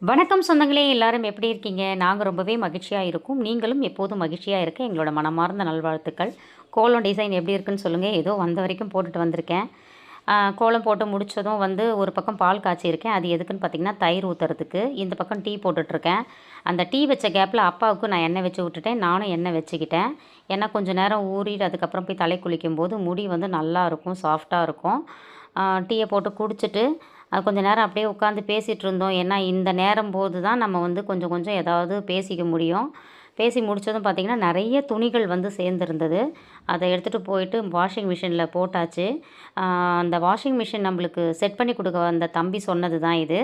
வணக்கம் சொந்தங்களே, எல்லாரும் எப்படி இருக்கீங்க? நாங்க ரொம்பவே மகிழ்ச்சியா இருக்கோம். நீங்களும் எப்போதும் மகிழ்ச்சியா இருக்க எங்களோட மனமார்ந்த நல்வாழ்த்துக்கள். கோலம் டிசைன் எப்படி இருக்குன்னு சொல்லுங்க. ஏதோ வந்த வரைக்கும் போட்டுட்டு வந்திருக்கேன். கோலம் போட்டு முடிச்சதும் வந்து ஒரு பக்கம் பால் காய்ச்சியிருக்கேன். அது எதுக்குன்னு பார்த்தீங்கன்னா, தயிர் ஊத்துறதுக்கு. இந்த பக்கம் டீ போட்டுட்ருக்கேன். அந்த டீ வச்ச கேப்பில அப்பாவுக்கு நான் எண்ணெய் வச்சு விட்டுட்டேன். நானும் எண்ணெய் வச்சுக்கிட்டேன். ஏன்னா கொஞ்சம் நேரம் ஊறிட்டு அதுக்கப்புறம் போய் தலை குளிக்கும்போது முடி வந்து நல்லாயிருக்கும், சாஃப்ட்டா இருக்கும். டீய போட்டு குடிச்சிட்டு கொஞ்ச நேரம் அப்படியே உட்காந்து பேசிகிட்டு இருந்தோம். ஏன்னா இந்த நேரம் போது தான் நம்ம வந்து கொஞ்சம் கொஞ்சம் ஏதாவது பேசிக்க முடியும். பேசி முடிச்சதும் பார்த்திங்கன்னா, நெறைய துணிகள் வந்து சேர்ந்திருந்தது. அத எடுத்துகிட்டு போயிட்டு வாஷிங் மிஷினில போட்டாச்சு. அந்த வாஷிங் மிஷின் நம்மளுக்கு செட் பண்ணி குடுக்க வந்த தம்பி சொன்னது தான் இது.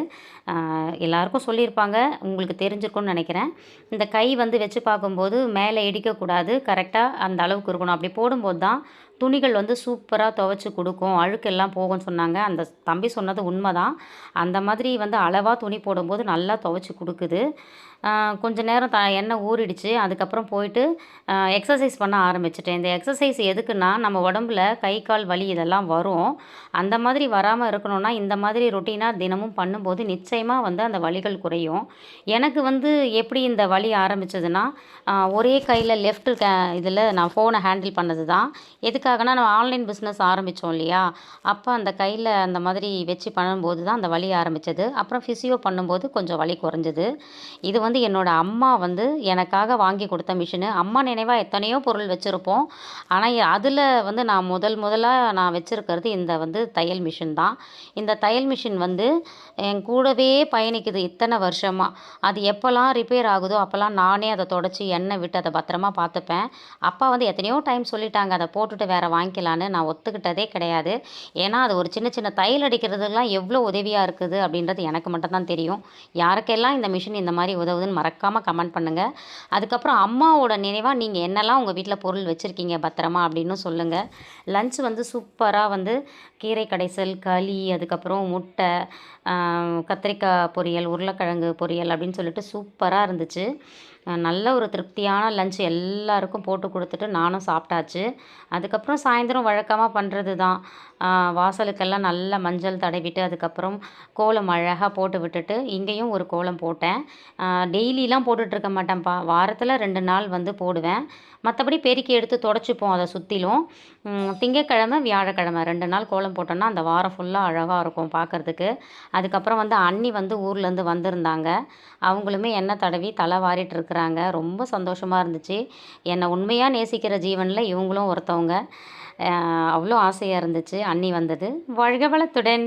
எல்லாருக்கும் சொல்லியிருப்பாங்க. உங்களுக்கு தெரிஞ்சிருக்கும்னு நெனைக்கிறேன். இந்த கை வந்து வச்சு பார்க்கும்போது மேலே இடிக்கக்கூடாது. கரெக்ட்டா அந்த அளவுக்கு இருக்கணும். அப்படி போடும்போது தான் துணிகள் வந்து சூப்பரா துவைச்சு குடுக்கும். அழுக்கெல்லாம் போகும்ன்னு சொன்னாங்க. அந்த தம்பி சொன்னது உண்மதான். அந்த மாதிரி வந்து அளவா துணி போடும்போது நல்லா துவைச்சு குடுக்குது. கொஞ்ச நேரம் எண்ணெய் ஊறிடுச்சு. அதுக்கப்புறம் போயிட்டு எக்ஸர்சைஸ் பண்ண ஆரம்பிச்சுட்டேன். இந்த எக்ஸர்சைஸ் எதுக்குன்னா, நம்ம உடம்புல கை, கால் வலி இதெல்லாம் வரும். அந்த மாதிரி வராம இருக்கணும்னா, இந்த மாதிரி ரொட்டீனா தினமும் பண்ணும்போது நிச்சயமா வந்து அந்த வலிகள் குறையும். எனக்கு வந்து எப்படி இந்த வலி ஆரம்பிச்சதுன்னா, ஒரே கையில லெஃப்ட் இதில நான் ஃபோன ஹேண்டில் பண்ணது தான். எதுக்காகனா, நம்ம ஆன்லைன் பிஸ்னஸ் ஆரம்பிச்சோம் இல்லையா? அப்ப அந்த கையில அந்த மாதிரி வச்சு பண்ணும்போது தான் அந்த வலி ஆரம்பிச்சது. அப்புறம் ஃபிசியோ பண்ணும்போது கொஞ்சம் வலி குறைஞ்சது. இது வந்து என்னோட அம்மா வந்து எனக்காக வாங்கி கொடுத்த மிஷினு. அம்மா நினைவா எத்தனையோ பொருள் வச்சிருப்போம். ஆனா, அதில வந்து நான் முதலா நான் வச்சிருக்கிறது இந்த வந்து தையல் மிஷின் தான். இந்த தையல் மிஷின் வந்து என் கூடவே பயணிக்குது இத்தன வருஷமா. அது எப்பலாம் ரிப்பேர் ஆகுதோ, அப்பலாம் நானே அத தொடச்சு எண்ணெய் விட்டு அத பத்திரமா பார்த்துப்பேன். அப்பா வந்து எத்தனையோ டைம் சொல்லிட்டாங்க, அத போட்டுட்டு வேற வாங்கிக்கலான்னு. நான் ஒத்துக்கிட்டதே கிடையாது. ஏன்னா, அது ஒரு சின்ன சின்ன தையல் அடிக்கிறதுலாம் எவ்வளோ உதவியா இருக்குது அப்படின்றது எனக்கு மட்டும் தான் தெரியும். யாருக்கெல்லாம் இந்த மிஷின் இந்த மாரி உதவுதுன்னு மறக்காம கமெண்ட் பண்ணுங்க. அதுக்கப்புறம் அம்மாவோட நினைவா நீங்க என்னலாம் உங்க வீட்ல பொருள் வச்சிருக்கீங்க பத்திரமா அப்படின்னும் சொல்லுங்க. லஞ்ச் வந்து சூப்பரா வந்து கீரை கடைசல், களி, அதுக்கப்புறம் முட்டை, அ கத்திரிக்காய் பொரியல், உருளைக்கிழங்கு பொரியல் அப்படின்னு சொல்லிட்டு சூப்பரா இருந்துச்சு. நல்ல ஒரு திருப்தியான லஞ்ச் எல்லாருக்கும் போட்டு குடுத்துட்டு நானும் சாப்பிட்டாச்சு. அதுக்கப்புறம் சாயந்தரம் வழக்கமா பண்ணுறது தான். வாசலுக்கெல்லாம் நல்லா மஞ்சள் தடவிட்டு, அதுக்கப்புறம் கோலம் அழகா போட்டு விட்டுட்டு, இங்கேயும் ஒரு கோலம் போட்டேன். டெய்லிலாம் போட்டுட்ருக்க மாட்டேன்ப்பா. வாரத்தில 2 நாள் வந்து போடுவேன். மத்தபடி பெருக்கி எடுத்து தொடச்சுப்போம் அத சுத்திலும். திங்கட்கிழமை, வியாழக்கிழமை 2 நாள் கோலம் போட்டோன்னா, அந்த வாரம் ஃபுல்லா அழகா இருக்கும் பார்க்கறதுக்கு. அதுக்கப்புறம் வந்து அண்ணி வந்து ஊர்லேருந்து வந்திருந்தாங்க. அவங்களுமே எண்ணெய் தடவி தலை வாரிட்டு இருக்கிறாங்க. ரொம்ப சந்தோஷமா இருந்துச்சு. என்னை உண்மையா நேசிக்கிற ஜீவன்ல இவங்களும் ஒருத்தவங்க. அவ்வளோ ஆசையா இருந்துச்சு அண்ணி வந்தது. வாழ்க வளத்துடன்!